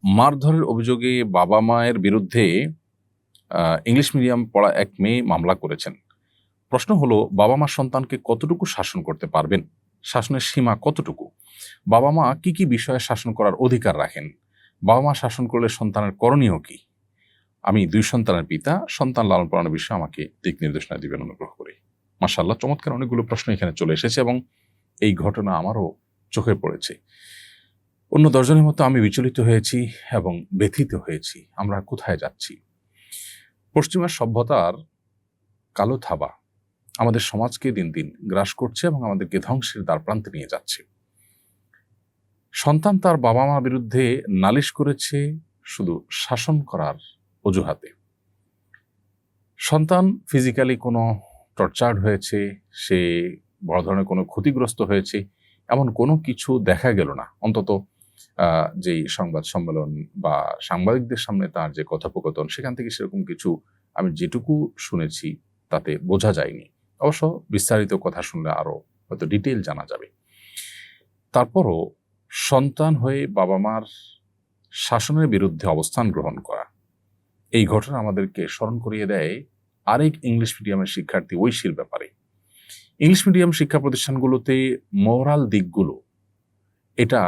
মারধরের অভিযোগে বাবা-মায়ের বিরুদ্ধে ইংলিশ মিডিয়াম পড়া এক মেয়ে মামলা করেছেন। প্রশ্ন হলো, বাবা-মা সন্তানকে কতটুকু শাসন করতে পারবেন? শাসনের সীমা কতটুকু? বাবা-মা কি, কি বিষয়ে শাসন করার অধিকার রাখেন? বাবা-মা শাসন করলে সন্তানের করণীয় কি? আমি ২ সন্তানের পিতা। সন্তান লালন পালনের বিষয়ে আমাকে দিক নির্দেশনা দিবেন অনুগ্রহ করে। মাশাআল্লাহ, চমৎকার অনেকগুলো প্রশ্ন এখানে চলে এসেছে এবং এই ঘটনা আমারও চোখে পড়েছে। অন্য ১০ জনের মতো আমি বিচলিত হয়েছি এবং ব্যথিত হয়েছি। আমরা কোথায় যাচ্ছি? পশ্চিমা সভ্যতার কালো থাবা আমাদের সমাজকে দিন দিন গ্রাস করছে এবং আমাদেরকে ধ্বংসের দ্বারপ্রান্তে নিয়ে যাচ্ছে। সন্তান তার বাবা মা বিরুদ্ধে নালিশ করেছে শুধু শাসন করার অজুহাতে। সন্তান ফিজিক্যালি কোনো টর্চার্ড হয়েছে, সে বড় ধরনের কোনো ক্ষতিগ্রস্ত হয়েছে, এমন কোনো কিছু দেখা গেল না। অন্তত যেই সংবাদ সম্মেলন বা সাংবাদিকদের সামনে তার যে কথোপকথন, সেখান থেকে সেরকম কিছু আমি যেটুকু শুনেছি তাতে বোঝা যায়নি। অবশ্য বিস্তারিত কথা শুনলে আরো হয়তো ডিটেইল জানা যাবে। তারপরও সন্তান হয়ে বাবা মার শাসনের বিরুদ্ধে অবস্থান গ্রহণ করা, এই ঘটনা আমাদেরকে স্মরণ করিয়ে দেয় আরেক ইংলিশ মিডিয়ামের শিক্ষার্থী ঐশীর ব্যাপারে। ইংলিশ মিডিয়াম শিক্ষা প্রতিষ্ঠানগুলোতে মোরাল দিকগুলো এটা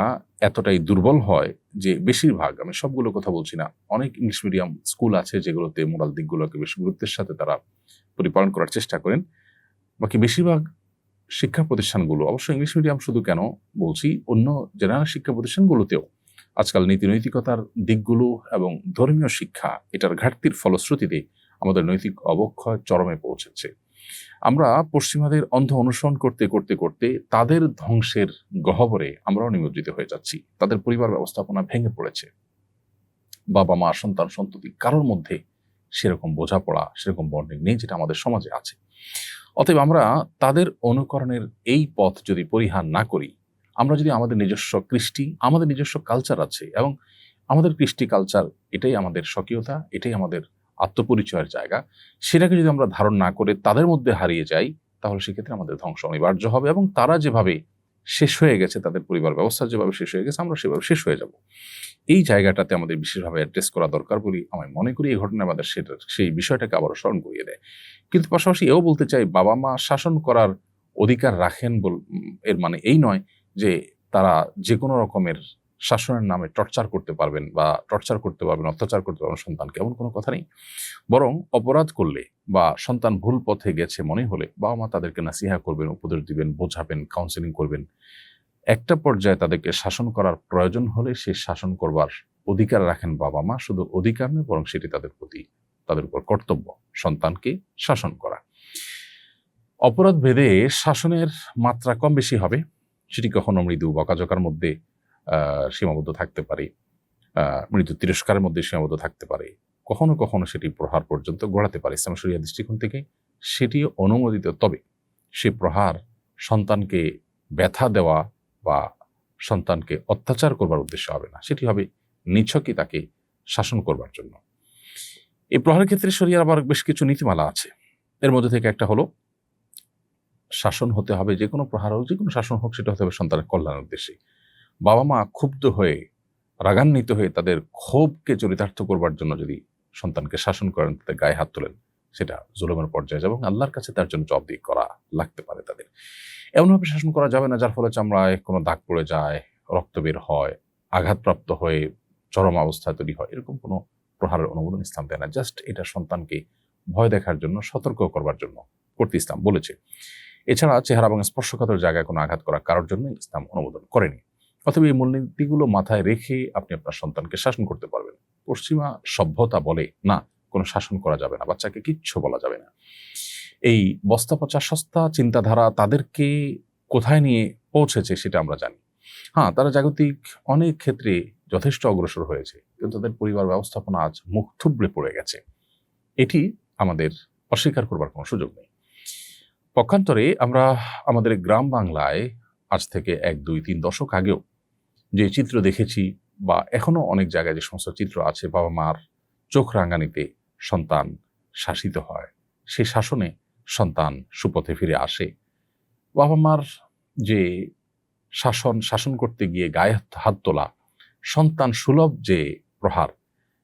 এতটাই দুর্বল হয় যে বেশিরভাগ, আমি সবগুলো কথা বলছি না, অনেক ইংলিশ মিডিয়াম স্কুল আছে যেগুলোতে মোরাল দিকগুলোকে বেশ গুরুত্বের সাথে তারা পরিপালন করার চেষ্টা করেন। বাকি বেশিরভাগ শিক্ষা প্রতিষ্ঠানগুলো, অবশ্য ইংলিশ মিডিয়াম শুধু কেন বলছি, অন্য জেনারেল শিক্ষা প্রতিষ্ঠানগুলোতেও আজকাল নীতি নৈতিকতার দিকগুলো এবং ধর্মীয় শিক্ষা এটার ঘাটতির ফলশ্রুতিতে আমাদের নৈতিক অবক্ষয় চরমে পৌঁছেছে। আমরা পশ্চিমাদের অন্ধ অনুসরণ করতে করতে করতে তাদের ধ্বংসের গহ্বরে আমরাও নিমজ্জিত হয়ে যাচ্ছি। তাদের পরিবার ব্যবস্থাপনা ভেঙে পড়েছে। বাবা মা সন্তান সন্ততি কারোর মধ্যে সেরকম বোঝাপড়া, সেরকম বন্ডিং নেই যেটা আমাদের সমাজে আছে। অতএব আমরা তাদের অনুকরণের এই পথ যদি পরিহার না করি, আমরা যদি আমাদের নিজস্ব কৃষ্টি, আমাদের নিজস্ব কালচার আছে এবং আমাদের কৃষ্টি কালচার, এটাই আমাদের স্বকীয়তা, এটাই আমাদের আত্মপরিচয়ের জায়গা, সেটাকে যদি আমরা ধারণ না করে তাদের মধ্যে হারিয়ে যাই, তাহলে সেক্ষেত্রে আমাদের ধ্বংস অনিবার্য হবে এবং তারা যেভাবে শেষ হয়ে গেছে, তাদের পরিবার ব্যবস্থা যেভাবে শেষ হয়ে গেছে, আমরা সেভাবে শেষ হয়ে যাব। এই জায়গাটাতে আমাদের বিশেষভাবে অ্যাড্রেস করা দরকার বলে আমি মনে করি। এই ঘটনা আমাদের সেই বিষয়টাকে আবারও স্মরণ করিয়ে দেয়। কিন্তু পাশাপাশি এও বলতে চাই, বাবা মা শাসন করার অধিকার রাখেন এর মানে এই নয় যে তারা যে কোনো রকমের শাসনের নামে টর্চার করতে পারবেন বা টর্চার করতে পারবেন, অত্যাচার করতে পারবেন সন্তানকে, এমন কোনো কথা নেই। বরং অপরাধ করলে বা সন্তান ভুল পথে গেছে মনে হলে বাবা মা তাদেরকে নাসিহা করবেন, উপদেশ দিবেন, বোঝাবেন, কাউন্সেলিং করবেন। একটা পর্যায়ে তাদেরকে শাসন করার প্রয়োজন হলে সে শাসন করবার অধিকার রাখেন বাবা মা। শুধু অধিকার নয়, বরং সেটি তাদের উপর কর্তব্য সন্তানকে শাসন করা। অপরাধ ভেদে শাসনের মাত্রা কম বেশি হবে। সেটি কখনো মৃদু বকাঝকার মধ্যে সীমাবদ্ধ থাকতে পারে, মৃদু তিরস্কারের মধ্যে সীমাবদ্ধ থাকতে পারে, কখনো কখনো সেটি প্রহার পর্যন্ত গড়াতে পারে। ইসলাম শরিয়া দৃষ্টিকোণ থেকে সেটিও অনুমোদিত। তবে সে প্রহার সন্তানকে ব্যথা দেওয়া বা সন্তানকে অত্যাচার করবার উদ্দেশ্য হবে না, সেটি হবে নিছকই তাকে শাসন করবার জন্য। এই প্রহারের ক্ষেত্রে শরিয়ার আবার বেশ কিছু নীতিমালা আছে। এর মধ্যে থেকে একটা হলো, শাসন হতে হবে, যে কোনো প্রহার হোক, যে কোনো শাসন হোক, সেটা হতে হবে সন্তানের কল্যাণের উদ্দেশ্যে। বাবা মা ক্ষুব্ধ হয়ে, রাগান্বিত হয়ে তাদের ক্ষোভকে চরিতার্থ করবার জন্য যদি সন্তানকে শাসন করেন, তাদের গায়ে হাত তোলেন, সেটা জুলুমের পর্যায়ে যাবে এবং আল্লাহর কাছে তার জন্য জবাবদিহি করা লাগতে পারে তাদের। এমনভাবে শাসন করা যাবে না যার ফলে চামড়ায় কোনো দাগ পড়ে যায়, রক্ত বের হয়, আঘাতপ্রাপ্ত হয়ে চরম অবস্থা তৈরি হয়। এরকম কোনো প্রহারের অনুমোদন ইসলাম দেয় না। জাস্ট এটা সন্তানকে ভয় দেখার জন্য, সতর্ক করবার জন্য করতে ইসলাম বলেছে। এছাড়া চেহারা এবং স্পর্শকাতর জায়গায় কোনো আঘাত করা কারোর জন্য ইসলাম অনুমোদন করেনি। অথবা এই মূলনীতিগুলো মাথায় রেখে আপনি আপনার সন্তানকে শাসন করতে পারবেন। পশ্চিমা সভ্যতা বলে না, কোনো শাসন করা যাবে না, বাচ্চাকে কিচ্ছু বলা যাবে না। এই বস্তা পচা সস্তা চিন্তাধারা তাদেরকে কোথায় নিয়ে পৌঁছেছে সেটা আমরা জানি। হ্যাঁ, তারা জাগতিক অনেক ক্ষেত্রে যথেষ্ট অগ্রসর হয়েছে, কিন্তু তাদের পরিবার ব্যবস্থাপনা আজ মুখ থুবড়ে পড়ে গেছে। এটি আমাদের অস্বীকার করবার কোনো সুযোগ নেই। পক্ষান্তরে আমরা আমাদের গ্রাম বাংলায় আজ থেকে 1-2-3 দশক আগেও যে চিত্র দেখেছি, বা এখনো অনেক জায়গায় যে সমস্ত চিত্র আছে, বাবা মার চোখ রাঙানিতে সন্তান শাসিত হয়, সেই শাসনে সন্তান সুপথে ফিরে আসে। বাবা মার যে শাসন করতে গিয়ে গায়ে হাত তোলা, সন্তান সুলভ যে প্রহার,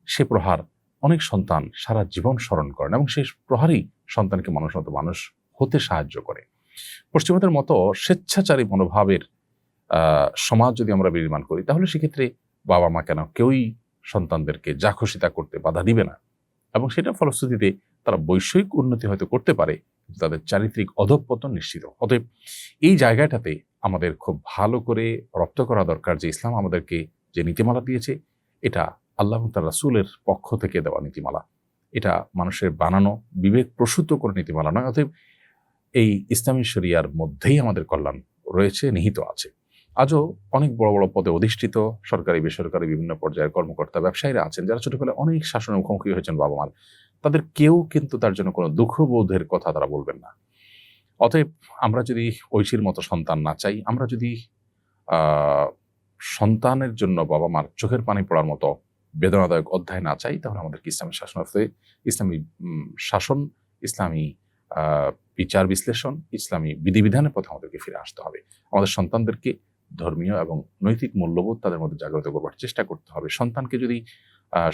সে প্রহার অনেক সন্তান সারা জীবন স্মরণ করেন এবং সেই প্রহারই সন্তানকে মানুষ মতো মানুষ হতে সাহায্য করে। পশ্চিমাদের মতো স্বেচ্ছাচারী মনোভাবের সমাজ যদি আমরা বিনির্মাণ করি, তাহলে সেক্ষেত্রে বাবা মা কেন কেউই সন্তানদেরকে যা খুশি তা করতে বাধা দিবে না, এবং সেটার ফলশ্রুতিতে তারা বৈষয়িক উন্নতি হয়তো করতে পারে, কিন্তু তাদের চারিত্রিক অধঃপতন নিশ্চিত। অতএব এই জায়গাটাতে আমাদের খুব ভালো করে রপ্ত করা দরকার যে ইসলাম আমাদেরকে যে নীতিমালা দিয়েছে, এটা আল্লাহ এবং তার রাসূলের পক্ষ থেকে দেওয়া নীতিমালা। এটা মানুষের বানানো বিবেক প্রসূত করে নীতিমালা নয়। অতএব এই ইসলামী শরিয়ার মধ্যেই আমাদের কল্যাণ রয়েছে, নিহিত আছে। আজও অনেক বড় বড় পদে অধিষ্ঠিত সরকারি বেসরকারি বিভিন্ন পর্যায়ের কর্মকর্তা, ব্যবসায়ীরা আছেন যারা ছোটবেলায় অনেক শাসনের মুখোমুখি হয়েছেন বাবা মার। তাদের কেউ কিন্তু তার জন্য কোনো দুঃখবোধের কথা তারা বলবেন না। অতএব আমরা যদি ঐশীর মতো সন্তান না চাই, আমরা যদি সন্তানের জন্য বাবা মার চোখের পানি পড়ার মতো বেদনাদায়ক অধ্যায় না চাই, তাহলে আমাদেরকে ইসলামী শাসনার্থে ইসলামী শাসন, ইসলামী বিচার বিশ্লেষণ, ইসলামী বিধিবিধানের পথে আমাদেরকে ফিরে আসতে হবে। আমাদের সন্তানদেরকে ধর্মীয় এবং নৈতিক মূল্যবোধ তাদের মধ্যে জাগ্রত করবার চেষ্টা করতে হবে। সন্তানকে যদি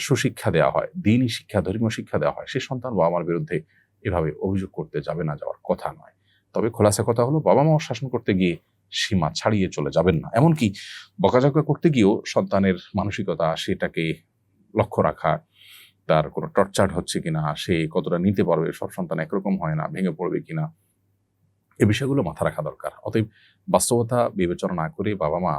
সুশিক্ষা দেওয়া হয়, দ্বীনি শিক্ষা, ধর্মীয় শিক্ষা দেওয়া হয়, সে সন্তান বাবা মার বিরুদ্ধে এভাবে অভিযোগ করতে যাবে না, যাওয়ার কথা নয়। তবে খোলাসা কথা হলো, বাবা মাও শাসন করতে গিয়ে সীমা ছাড়িয়ে চলে যাবেন না। এমনকি বকাঝকা করতে গিয়েও সন্তানের মানসিকতা, সেটাকে লক্ষ্য রাখা, তার কোনো টর্চার হচ্ছে কিনা, সে কতটা নিতে পারবে, সব সন্তান একরকম হয় না, ভেঙে পড়বে কিনা, এই বিষয়গুলো মাথা রাখা দরকার। অতএব বাস্তবতা বিবেচনা না করে বাবা মা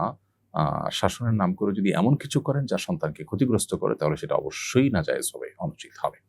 শাসনের নাম করে যদি এমন কিছু করেন যা সন্তানকে ক্ষতিগ্রস্ত করে, তাহলে সেটা অবশ্যই নাজায়েজ হবে, অনুচিত হবে।